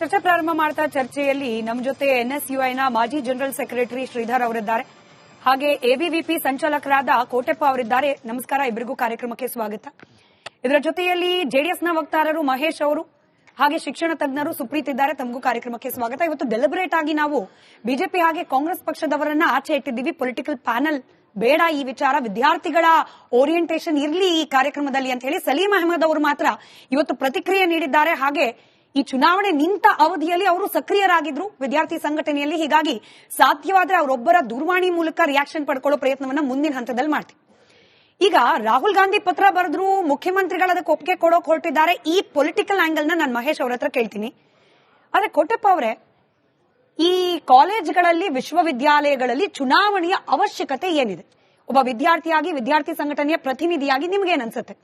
ಚರ್ಚೆ ಪ್ರಾರಂಭ ಮಾಡ್ತಾ ಚರ್ಚೆಯಲ್ಲಿ ನಮ್ಮ ಜೊತೆ ಎನ್ಎಸ್ಯುಐನ ಮಾಜಿ ಜನರಲ್ ಸೆಕ್ರೆಟರಿ ಶ್ರೀಧರ್ ಅವರಿದ್ದಾರೆ. ಹಾಗೆ ಎಬಿವಿಪಿ ಸಂಚಾಲಕರಾದ ಕೋಟೆಪ್ಪ ಅವರಿದ್ದಾರೆ. ನಮಸ್ಕಾರ, ಇಬ್ಬರಿಗೂ ಕಾರ್ಯಕ್ರಮಕ್ಕೆ ಸ್ವಾಗತ. ಇದರ ಜೊತೆಯಲ್ಲಿ ಜೆಡಿಎಸ್ನ ವಕ್ತಾರರು ಮಹೇಶ್ ಅವರು ಹಾಗೆ ಶಿಕ್ಷಣ ತಜ್ಞರು ಸುಪ್ರೀತ್ ಇದ್ದಾರೆ. ತಮಗೂ ಕಾರ್ಯಕ್ರಮಕ್ಕೆ ಸ್ವಾಗತ. ಇವತ್ತು ಡೆಲಿಬರೇಟ್ ಆಗಿ ನಾವು ಬಿಜೆಪಿ ಹಾಗೆ ಕಾಂಗ್ರೆಸ್ ಪಕ್ಷದವರನ್ನ ಆಚೆ ಇಟ್ಟಿದ್ದೀವಿ. ಪೊಲಿಟಿಕಲ್ ಪ್ಯಾನಲ್ ಬೇಡ, ಈ ವಿಚಾರ ವಿದ್ಯಾರ್ಥಿಗಳ ಓರಿಯೆಂಟೇಷನ್ ಇರಲಿ ಈ ಕಾರ್ಯಕ್ರಮದಲ್ಲಿ ಅಂತ ಹೇಳಿ ಸಲೀಂ ಅಹಮದ್ ಅವರು ಮಾತ್ರ ಇವತ್ತು ಪ್ರತಿಕ್ರಿಯೆ ನೀಡಿದ್ದಾರೆ. ಹಾಗೆ ಈ ಚುನಾವಣೆ ನಿಂತ ಅವಧಿಯಲ್ಲಿ ಅವರು ಸಕ್ರಿಯರಾಗಿದ್ರು ವಿದ್ಯಾರ್ಥಿ ಸಂಘಟನೆಯಲ್ಲಿ. ಹೀಗಾಗಿ ಸಾಧ್ಯವಾದ್ರೆ ಅವರೊಬ್ಬರ ದೂರವಾಣಿ ಮೂಲಕ ರಿಯಾಕ್ಷನ್ ಪಡ್ಕೊಳ್ಳೋ ಪ್ರಯತ್ನವನ್ನ ಮುಂದಿನ ಹಂತದಲ್ಲಿ ಮಾಡ್ತೀವಿ. ಈಗ ರಾಹುಲ್ ಗಾಂಧಿ ಪತ್ರ ಬರೆದ್ರು, ಮುಖ್ಯಮಂತ್ರಿಗಳು ಅದಕ್ಕೆ ಒಪ್ಪಿಗೆ ಕೊಡೋಕೆ ಹೊರಟಿದ್ದಾರೆ. ಈ ಪೊಲಿಟಿಕಲ್ ಆಂಗಲ್ ನ ನಾನು ಮಹೇಶ್ ಅವ್ರ ಹತ್ರ ಕೇಳ್ತೀನಿ. ಆದ್ರೆ ಕೋಟೆಪ್ಪ ಅವರೇ, ಈ ಕಾಲೇಜ್ಗಳಲ್ಲಿ ವಿಶ್ವವಿದ್ಯಾಲಯಗಳಲ್ಲಿ ಚುನಾವಣೆಯ ಅವಶ್ಯಕತೆ ಏನಿದೆ? ಒಬ್ಬ ವಿದ್ಯಾರ್ಥಿಯಾಗಿ, ವಿದ್ಯಾರ್ಥಿ ಸಂಘಟನೆಯ ಪ್ರತಿನಿಧಿಯಾಗಿ ನಿಮ್ಗೇನ್ ಅನ್ಸುತ್ತೆ?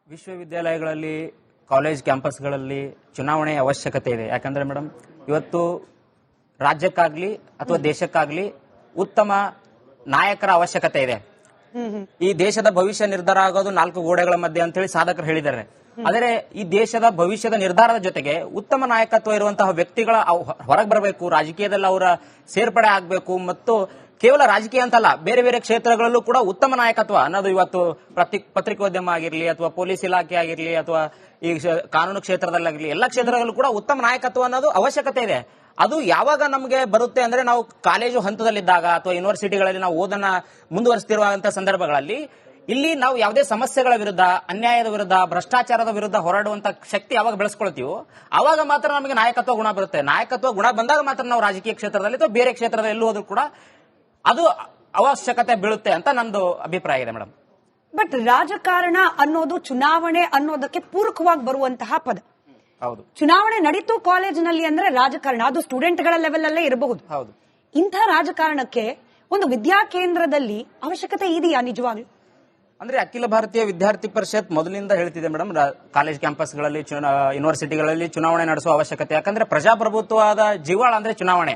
ವಿಶ್ವವಿದ್ಯಾಲಯಗಳಲ್ಲಿ, ಕಾಲೇಜ್ ಕ್ಯಾಂಪಸ್ಗಳಲ್ಲಿ ಚುನಾವಣೆಯ ಅವಶ್ಯಕತೆ ಇದೆ. ಯಾಕಂದ್ರೆ ಮೇಡಮ್, ಇವತ್ತು ರಾಜ್ಯಕ್ಕಾಗ್ಲಿ ಅಥವಾ ದೇಶಕ್ಕಾಗ್ಲಿ ಉತ್ತಮ ನಾಯಕರ ಅವಶ್ಯಕತೆ ಇದೆ. ಈ ದೇಶದ ಭವಿಷ್ಯ ನಿರ್ಧಾರ ಆಗೋದು 4 ಗೋಡೆಗಳ ಮಧ್ಯೆ ಅಂತ ಹೇಳಿ ಸಾಧಕರು ಹೇಳಿದ್ದಾರೆ. ಆದರೆ ಈ ದೇಶದ ಭವಿಷ್ಯದ ನಿರ್ಧಾರದ ಜೊತೆಗೆ ಉತ್ತಮ ನಾಯಕತ್ವ ಇರುವಂತಹ ವ್ಯಕ್ತಿಗಳ ಹೊರಗೆ ಬರಬೇಕು, ರಾಜಕೀಯದಲ್ಲಿ ಅವರ ಸೇರ್ಪಡೆ ಆಗಬೇಕು. ಮತ್ತು ಕೇವಲ ರಾಜಕೀಯ ಅಂತಲ್ಲ, ಬೇರೆ ಬೇರೆ ಕ್ಷೇತ್ರಗಳಲ್ಲೂ ಕೂಡ ಉತ್ತಮ ನಾಯಕತ್ವ ಅನ್ನೋದು ಇವತ್ತು ಪತ್ರಿಕೋದ್ಯಮ ಆಗಿರ್ಲಿ ಅಥವಾ ಪೊಲೀಸ್ ಇಲಾಖೆ ಆಗಿರ್ಲಿ ಅಥವಾ ಈ ಕಾನೂನು ಕ್ಷೇತ್ರದಲ್ಲಾಗಿರ್ಲಿ, ಎಲ್ಲ ಕ್ಷೇತ್ರದಲ್ಲೂ ಕೂಡ ಉತ್ತಮ ನಾಯಕತ್ವ ಅನ್ನೋದು ಅವಶ್ಯಕತೆ ಇದೆ. ಅದು ಯಾವಾಗ ನಮಗೆ ಬರುತ್ತೆ ಅಂದ್ರೆ ನಾವು ಕಾಲೇಜು ಹಂತದಲ್ಲಿದ್ದಾಗ ಅಥವಾ ಯೂನಿವರ್ಸಿಟಿಗಳಲ್ಲಿ ನಾವು ಓದನ್ನ ಮುಂದುವರಿಸುತ್ತಿರುವಂತಹ ಸಂದರ್ಭಗಳಲ್ಲಿ ಇಲ್ಲಿ ನಾವು ಯಾವುದೇ ಸಮಸ್ಯೆಗಳ ವಿರುದ್ಧ, ಅನ್ಯಾಯದ ವಿರುದ್ಧ, ಭ್ರಷ್ಟಾಚಾರದ ವಿರುದ್ಧ ಹೋರಾಡುವಂತ ಶಕ್ತಿ ಯಾವಾಗ ಬೆಳೆಸ್ಕೊಳ್ತೀವೋ ಆವಾಗ ಮಾತ್ರ ನಮಗೆ ನಾಯಕತ್ವ ಗುಣ ಬರುತ್ತೆ. ನಾಯಕತ್ವ ಗುಣ ಬಂದಾಗ ಮಾತ್ರ ನಾವು ರಾಜಕೀಯ ಕ್ಷೇತ್ರದಲ್ಲಿ ಅಥವಾ ಬೇರೆ ಕ್ಷೇತ್ರದಲ್ಲಿ ಎಲ್ಲೂ ಹೋದ್ರೂ ಕೂಡ ಅದು ಅವಶ್ಯಕತೆ ಬೀಳುತ್ತೆ ಅಂತ ನಂದು ಅಭಿಪ್ರಾಯ ಇದೆ ಮೇಡಮ್. ಬಟ್ ರಾಜಕಾರಣ ಅನ್ನೋದು ಚುನಾವಣೆ ಅನ್ನೋದಕ್ಕೆ ಪೂರಕವಾಗಿ ಬರುವಂತಹ ಪದ. ಹೌದು, ಚುನಾವಣೆ ನಡೀತು ಕಾಲೇಜಿನಲ್ಲಿ ಅಂದ್ರೆ ರಾಜಕಾರಣ ಅದು ಸ್ಟೂಡೆಂಟ್ಗಳ ಲೆವೆಲ್ ಅಲ್ಲೇ ಇರಬಹುದು. ಹೌದು, ಇಂಥ ರಾಜಕಾರಣಕ್ಕೆ ಒಂದು ವಿದ್ಯಾಕೇಂದ್ರದಲ್ಲಿ ಅವಶ್ಯಕತೆ ಇದೆಯಾ ನಿಜವಾಗ್ಲೂ? ಅಂದ್ರೆ ಅಖಿಲ ಭಾರತೀಯ ವಿದ್ಯಾರ್ಥಿ ಪರಿಷತ್ ಮೊದಲಿಂದ ಹೇಳ್ತಿದೆ ಮೇಡಮ್, ಕಾಲೇಜ್ ಕ್ಯಾಂಪಸ್ಗಳಲ್ಲಿ, ಯೂನಿವರ್ಸಿಟಿಗಳಲ್ಲಿ ಚುನಾವಣೆ ನಡೆಸುವ ಅವಶ್ಯಕತೆ. ಯಾಕಂದ್ರೆ ಪ್ರಜಾಪ್ರಭುತ್ವದ ಜೀವಾಳ ಅಂದ್ರೆ ಚುನಾವಣೆ.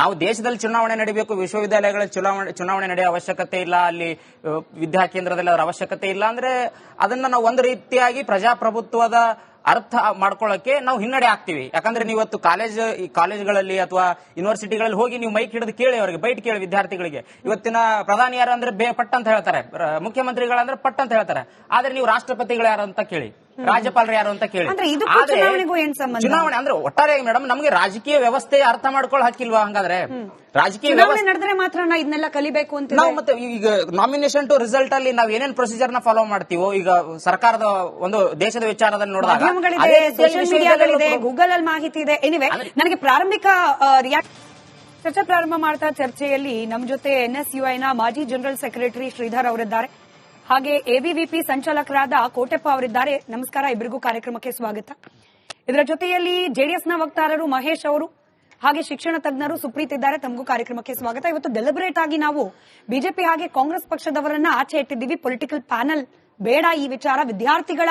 ನಾವು ದೇಶದಲ್ಲಿ ಚುನಾವಣೆ ನಡೀಬೇಕು, ವಿಶ್ವವಿದ್ಯಾಲಯಗಳಲ್ಲಿ ಚುನಾವಣೆ ನಡೆಯುವ ಅವಶ್ಯಕತೆ ಇಲ್ಲ, ಅಲ್ಲಿ ವಿದ್ಯಾಕೇಂದ್ರದಲ್ಲಿ ಅದರ ಅವಶ್ಯಕತೆ ಇಲ್ಲ ಅಂದ್ರೆ ಅದನ್ನ ನಾವು ಒಂದು ರೀತಿಯಾಗಿ ಪ್ರಜಾಪ್ರಭುತ್ವದ ಅರ್ಥ ಮಾಡ್ಕೊಳ್ಳಕ್ಕೆ ನಾವು ಹಿನ್ನಡೆ ಆಗ್ತೀವಿ. ಯಾಕಂದ್ರೆ ನೀವು ಇವತ್ತು ಕಾಲೇಜ್ಗಳಲ್ಲಿ ಅಥವಾ ಯೂನಿವರ್ಸಿಟಿಗಳಲ್ಲಿ ಹೋಗಿ ನೀವು ಮೈಕ್ ಹಿಡಿದು ಕೇಳಿ, ಅವರಿಗೆ ಬೈಟ್ ಕೇಳಿ ವಿದ್ಯಾರ್ಥಿಗಳಿಗೆ. ಇವತ್ತಿನ ಪ್ರಧಾನಿ ಯಾರು ಅಂದ್ರೆ ಪಟ್ ಅಂತ ಹೇಳ್ತಾರೆ, ಮುಖ್ಯಮಂತ್ರಿಗಳಂದ್ರೆ ಪಟ್ ಅಂತ ಹೇಳ್ತಾರೆ. ಆದ್ರೆ ನೀವು ರಾಷ್ಟ್ರಪತಿಗಳು ಯಾರು ಅಂತ ಕೇಳಿ, ರಾಜ್ಯಪಾಲರು ಯಾರು ಅಂತ ಕೇಳಿ. ಚುನಾವಣೆ ಅಂದ್ರೆ ಒಟ್ಟಾರೆ ಮೇಡಮ್ ನಮಗೆ ರಾಜಕೀಯ ವ್ಯವಸ್ಥೆ ಅರ್ಥ ಮಾಡ್ಕೊಳ್ಳೋ ಹಕ್ಕಿಲ್ವಾ? ಹಂಗಾದ್ರೆ ರಾಜಕೀಯ ವ್ಯವಸ್ಥೆ ನಡೆದ್ರೆ ಮಾತ್ರ ಇದನ್ನೆಲ್ಲ ಕಲಿಬೇಕು ಅಂತ ನಾವು. ಮತ್ತೆ ಈಗ ನಾಮಿನೇಷನ್ ಟು ರಿಸಲ್ಟ್ ಅಲ್ಲಿ ನಾವು ಏನೇನ್ ಪ್ರೊಸೀಜರ್ ನ ಫಾಲೋ ಮಾಡ್ತೀವೋ, ಈಗ ಸರ್ಕಾರದ ಒಂದು ದೇಶದ ವಿಚಾರದಲ್ಲಿ ನೋಡಿದಾಗ ಸೋಷಿಯಲ್ ಮೀಡಿಯಾಗಳಿದೆ, ಗೂಗಲ್ ಅಲ್ಲಿ ಮಾಹಿತಿ ಇದೆ. ಎನಿವೆ, ನನಗೆ ಪ್ರಾರಂಭಿಕ ಚರ್ಚೆ ಪ್ರಾರಂಭ ಮಾಡ್ತಾ ಚರ್ಚೆಯಲ್ಲಿ ನಮ್ಮ ಜೊತೆ ಎನ್ಎಸ್ಯುಐನ ಮಾಜಿ ಜನರಲ್ ಸೆಕ್ರೆಟರಿ ಶ್ರೀಧರ್ ಅವರಿದ್ದಾರೆ. ಹಾಗೆ ಎಬಿವಿಪಿ ಸಂಚಾಲಕರಾದ ಕೋಟೆಪ್ಪ ಅವರಿದ್ದಾರೆ. ನಮಸ್ಕಾರ, ಇಬ್ಬರಿಗೂ ಕಾರ್ಯಕ್ರಮಕ್ಕೆ ಸ್ವಾಗತ. ಇದರ ಜೊತೆಯಲ್ಲಿ ಜೆಡಿಎಸ್ನ ವಕ್ತಾರರು ಮಹೇಶ್ ಅವರು ಹಾಗೆ ಶಿಕ್ಷಣ ತಜ್ಞರು ಸುಪ್ರೀತ್ ಇದ್ದಾರೆ. ತಮಗೂ ಕಾರ್ಯಕ್ರಮಕ್ಕೆ ಸ್ವಾಗತ. ಇವತ್ತು ಡೆಲಿಬರೇಟ್ ಆಗಿ ನಾವು ಬಿಜೆಪಿ ಹಾಗೆ ಕಾಂಗ್ರೆಸ್ ಪಕ್ಷದವರನ್ನ ಆಚೆ ಇಟ್ಟಿದ್ದೀವಿ. ಪೊಲಿಟಿಕಲ್ ಪ್ಯಾನಲ್ ಬೇಡ, ಈ ವಿಚಾರ ವಿದ್ಯಾರ್ಥಿಗಳ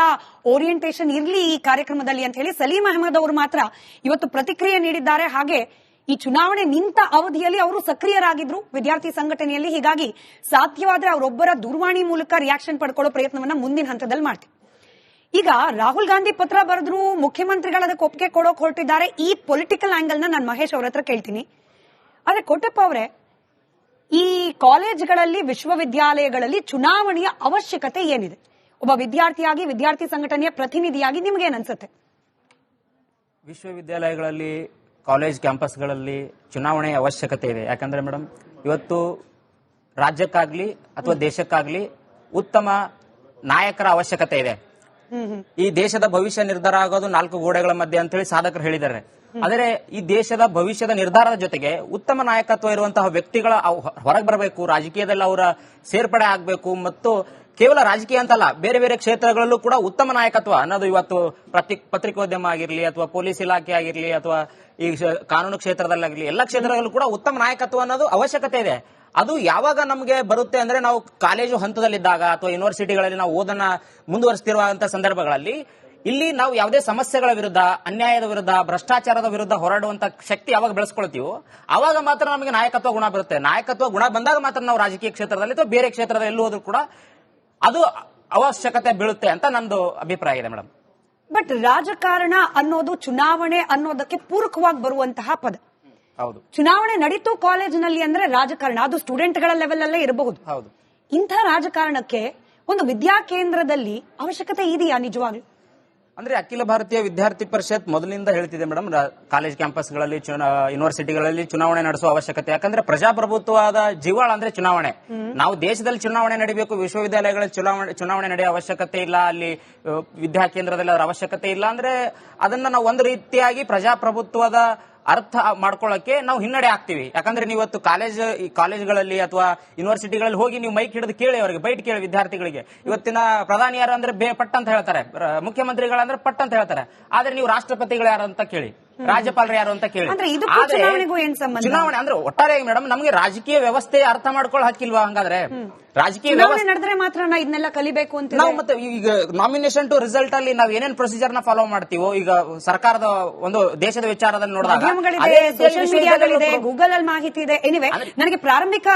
ಓರಿಯೆಂಟೇಷನ್ ಇರಲಿ ಈ ಕಾರ್ಯಕ್ರಮದಲ್ಲಿ ಅಂತ ಹೇಳಿ ಸಲೀಂ ಅಹಮದ್ ಅವರು ಮಾತ್ರ ಇವತ್ತು ಪ್ರತಿಕ್ರಿಯೆ ನೀಡಿದ್ದಾರೆ. ಹಾಗೆ ಈ ಚುನಾವಣೆ ನಿಂತ ಅವಧಿಯಲ್ಲಿ ಅವರು ಸಕ್ರಿಯರಾಗಿದ್ರು ವಿದ್ಯಾರ್ಥಿ ಸಂಘಟನೆಯಲ್ಲಿ. ಹೀಗಾಗಿ ಸಾಧ್ಯವಾದ್ರೆ ಅವರೊಬ್ಬರ ದೂರವಾಣಿ ಮೂಲಕ ರಿಯಾಕ್ಷನ್ ಪಡ್ಕೊಳ್ಳೋ ಪ್ರಯತ್ನವನ್ನ ಮುಂದಿನ ಹಂತದಲ್ಲಿ ಮಾಡ್ತೀವಿ. ಈಗ ರಾಹುಲ್ ಗಾಂಧಿ ಪತ್ರ ಬರೆದ್ರು, ಮುಖ್ಯಮಂತ್ರಿಗಳು ಅದಕ್ಕೆ ಒಪ್ಪಿಗೆ ಕೊಡೋಕೆ ಹೊರಟಿದ್ದಾರೆ. ಈ ಪೊಲಿಟಿಕಲ್ ಆಂಗಲ್ ನ ನಾನು ಮಹೇಶ್ ಅವ್ರ ಹತ್ರ ಕೇಳ್ತೀನಿ. ಆದ್ರೆ ಕೋಟೆಪ್ಪ ಅವರೇ, ಈ ಕಾಲೇಜ್ಗಳಲ್ಲಿ, ವಿಶ್ವವಿದ್ಯಾಲಯಗಳಲ್ಲಿ ಚುನಾವಣೆಯ ಅವಶ್ಯಕತೆ ಏನಿದೆ? ಒಬ್ಬ ವಿದ್ಯಾರ್ಥಿಯಾಗಿ, ವಿದ್ಯಾರ್ಥಿ ಸಂಘಟನೆಯ ಪ್ರತಿನಿಧಿಯಾಗಿ ನಿಮ್ಗೇನ್ ಅನ್ಸುತ್ತೆ? ವಿಶ್ವವಿದ್ಯಾಲಯಗಳಲ್ಲಿ, ಕಾಲೇಜ್ ಕ್ಯಾಂಪಸ್ಗಳಲ್ಲಿ ಚುನಾವಣೆಯ ಅವಶ್ಯಕತೆ ಇದೆ. ಯಾಕಂದ್ರೆ ಮೇಡಮ್, ಇವತ್ತು ರಾಜ್ಯಕ್ಕಾಗ್ಲಿ ಅಥವಾ ದೇಶಕ್ಕಾಗ್ಲಿ ಉತ್ತಮ ನಾಯಕರ ಅವಶ್ಯಕತೆ ಇದೆ. ಈ ದೇಶದ ಭವಿಷ್ಯ ನಿರ್ಧಾರ ಆಗೋದು 4 ಗೋಡೆಗಳ ಮಧ್ಯೆ ಅಂತ ಹೇಳಿ ಸಾಧಕರು ಹೇಳಿದ್ದಾರೆ. ಆದರೆ ಈ ದೇಶದ ಭವಿಷ್ಯದ ನಿರ್ಧಾರದ ಜೊತೆಗೆ ಉತ್ತಮ ನಾಯಕತ್ವ ಇರುವಂತಹ ವ್ಯಕ್ತಿಗಳ ಹೊರಗೆ ಬರಬೇಕು, ರಾಜಕೀಯದಲ್ಲಿ ಅವರ ಸೇರ್ಪಡೆ ಆಗಬೇಕು. ಮತ್ತು ಕೇವಲ ರಾಜಕೀಯ ಅಂತಲ್ಲ, ಬೇರೆ ಬೇರೆ ಕ್ಷೇತ್ರಗಳಲ್ಲೂ ಕೂಡ ಉತ್ತಮ ನಾಯಕತ್ವ ಅನ್ನೋದು ಇವತ್ತು ಪತ್ರಿಕೋದ್ಯಮ ಆಗಿರ್ಲಿ ಅಥವಾ ಪೊಲೀಸ್ ಇಲಾಖೆ ಆಗಿರ್ಲಿ ಅಥವಾ ಈ ಕಾನೂನು ಕ್ಷೇತ್ರದಲ್ಲಾಗಿರ್ಲಿ, ಎಲ್ಲ ಕ್ಷೇತ್ರಗಳಲ್ಲೂ ಕೂಡ ಉತ್ತಮ ನಾಯಕತ್ವ ಅನ್ನೋದು ಅವಶ್ಯಕತೆ ಇದೆ. ಅದು ಯಾವಾಗ ನಮಗೆ ಬರುತ್ತೆ ಅಂದ್ರೆ ನಾವು ಕಾಲೇಜು ಹಂತದಲ್ಲಿದ್ದಾಗ ಅಥವಾ ಯೂನಿವರ್ಸಿಟಿಗಳಲ್ಲಿ ನಾವು ಓದನ್ನ ಮುಂದುವರಿಸುತ್ತಿರುವಂತಹ ಸಂದರ್ಭಗಳಲ್ಲಿ ಇಲ್ಲಿ ನಾವು ಯಾವುದೇ ಸಮಸ್ಯೆಗಳ ವಿರುದ್ಧ, ಅನ್ಯಾಯದ ವಿರುದ್ಧ, ಭ್ರಷ್ಟಾಚಾರದ ವಿರುದ್ಧ ಹೋರಾಡುವಂತ ಶಕ್ತಿ ಯಾವಾಗ ಬೆಳೆಸ್ಕೊಳ್ತೀವೋ ಆವಾಗ ಮಾತ್ರ ನಮಗೆ ನಾಯಕತ್ವ ಗುಣ ಬರುತ್ತೆ. ನಾಯಕತ್ವ ಗುಣ ಬಂದಾಗ ಮಾತ್ರ ನಾವು ರಾಜಕೀಯ ಕ್ಷೇತ್ರದಲ್ಲಿ ಅಥವಾ ಬೇರೆ ಕ್ಷೇತ್ರದಲ್ಲಿ ಎಲ್ಲೂ ಹೋದ್ರೂ ಕೂಡ ಅದು ಅವಶ್ಯಕತೆ ಬೀಳುತ್ತೆ ಅಂತ ನಂದು ಅಭಿಪ್ರಾಯ ಇದೆ ಮೇಡಮ್. ಬಟ್ ರಾಜಕಾರಣ ಅನ್ನೋದು ಚುನಾವಣೆ ಅನ್ನೋದಕ್ಕೆ ಪೂರಕವಾಗಿ ಬರುವಂತಹ ಪದ. ಹೌದು, ಚುನಾವಣೆ ನಡೀತು ಕಾಲೇಜಿನಲ್ಲಿ ಅಂದ್ರೆ ರಾಜಕಾರಣ ಅದು ಸ್ಟೂಡೆಂಟ್ಗಳ ಲೆವೆಲ್ ಅಲ್ಲೇ ಇರಬಹುದು. ಹೌದು. ಇಂಥ ರಾಜಕಾರಣಕ್ಕೆ ಒಂದು ವಿದ್ಯಾಕೇಂದ್ರದಲ್ಲಿ ಅವಶ್ಯಕತೆ ಇದೆಯಾ ನಿಜವಾಗ್ಲೂ? ಅಂದ್ರೆ ಅಖಿಲ ಭಾರತೀಯ ವಿದ್ಯಾರ್ಥಿ ಪರಿಷತ್ ಮೊದಲಿನಿಂದ ಹೇಳ್ತಿದೆ ಮೇಡಮ್, ಕಾಲೇಜ್ ಕ್ಯಾಂಪಸ್ಗಳಲ್ಲಿ ಯೂನಿವರ್ಸಿಟಿಗಳಲ್ಲಿ ಚುನಾವಣೆ ನಡೆಸುವ ಅವಶ್ಯಕತೆ. ಯಾಕಂದ್ರೆ ಪ್ರಜಾಪ್ರಭುತ್ವದ ಜೀವಾಳ ಅಂದ್ರೆ ಚುನಾವಣೆ. ನಾವು ದೇಶದಲ್ಲಿ ಚುನಾವಣೆ ನಡೀಬೇಕು, ವಿಶ್ವವಿದ್ಯಾಲಯಗಳಲ್ಲಿ ಚುನಾವಣೆ ನಡೆಯೋ ಅವಶ್ಯಕತೆ ಇಲ್ಲ, ಅಲ್ಲಿ ವಿದ್ಯಾಕೇಂದ್ರದಲ್ಲಿ ಅದರ ಅವಶ್ಯಕತೆ ಇಲ್ಲ ಅಂದ್ರೆ ಅದನ್ನ ನಾವು ಒಂದು ರೀತಿಯಾಗಿ ಪ್ರಜಾಪ್ರಭುತ್ವದ ಅರ್ಥ ಮಾಡ್ಕೊಳ್ಳಕ್ಕೆ ನಾವು ಹಿನ್ನಡೆ ಆಗ್ತೀವಿ. ಯಾಕಂದ್ರೆ ನೀವು ಇವತ್ತು ಕಾಲೇಜ್ಗಳಲ್ಲಿ ಅಥವಾ ಯೂನಿವರ್ಸಿಟಿಗಳಲ್ಲಿ ಹೋಗಿ ನೀವು ಮೈಕ್ ಹಿಡಿದು ಕೇಳಿ, ಅವರಿಗೆ ಬೈಟ್ ಕೇಳಿ ವಿದ್ಯಾರ್ಥಿಗಳಿಗೆ. ಇವತ್ತಿನ ಪ್ರಧಾನಿ ಯಾರು ಅಂದ್ರೆ ಪಟ್ ಅಂತ ಹೇಳ್ತಾರೆ, ಮುಖ್ಯಮಂತ್ರಿಗಳಂದ್ರೆ ಪಟ್ ಅಂತ ಹೇಳ್ತಾರೆ. ಆದ್ರೆ ನೀವು ರಾಷ್ಟ್ರಪತಿಗಳು ಯಾರು ಅಂತ ಕೇಳಿ, ರಾಜ್ಯಪಾಲರು ಯಾರು ಅಂತ ಕೇಳಿ. ಚುನಾವಣೆ ಅಂದ್ರೆ ಒಟ್ಟಾರೆ ಮೇಡಮ್ ನಮಗೆ ರಾಜಕೀಯ ವ್ಯವಸ್ಥೆ ಅರ್ಥ ಮಾಡ್ಕೊಳ್ಳೋ ಹಕ್ಕಿಲ್ವಾ? ಹಂಗಾದ್ರೆ ರಾಜಕೀಯ ವ್ಯವಸ್ಥೆ ನಡೆದ್ರೆ ಮಾತ್ರ ಇದನ್ನೆಲ್ಲ ಕಲಿಬೇಕು ಅಂತ ನಾವು. ಮತ್ತೆ ಈಗ ನಾಮಿನೇಷನ್ ಟು ರಿಸಲ್ಟ್ ಅಲ್ಲಿ ನಾವು ಏನೇನ್ ಪ್ರೊಸೀಜರ್ ನ ಫಾಲೋ ಮಾಡ್ತೀವೋ, ಈಗ ಸರ್ಕಾರದ ಒಂದು ದೇಶದ ವಿಚಾರದಲ್ಲಿ ನೋಡಿದಾಗ ಸೋಷಿಯಲ್ ಮೀಡಿಯಾಗಳಿದೆ, ಗೂಗಲ್ ಅಲ್ಲಿ ಮಾಹಿತಿ ಇದೆ. ಎನಿವೆ, ನನಗೆ ಪ್ರಾರಂಭಿಕ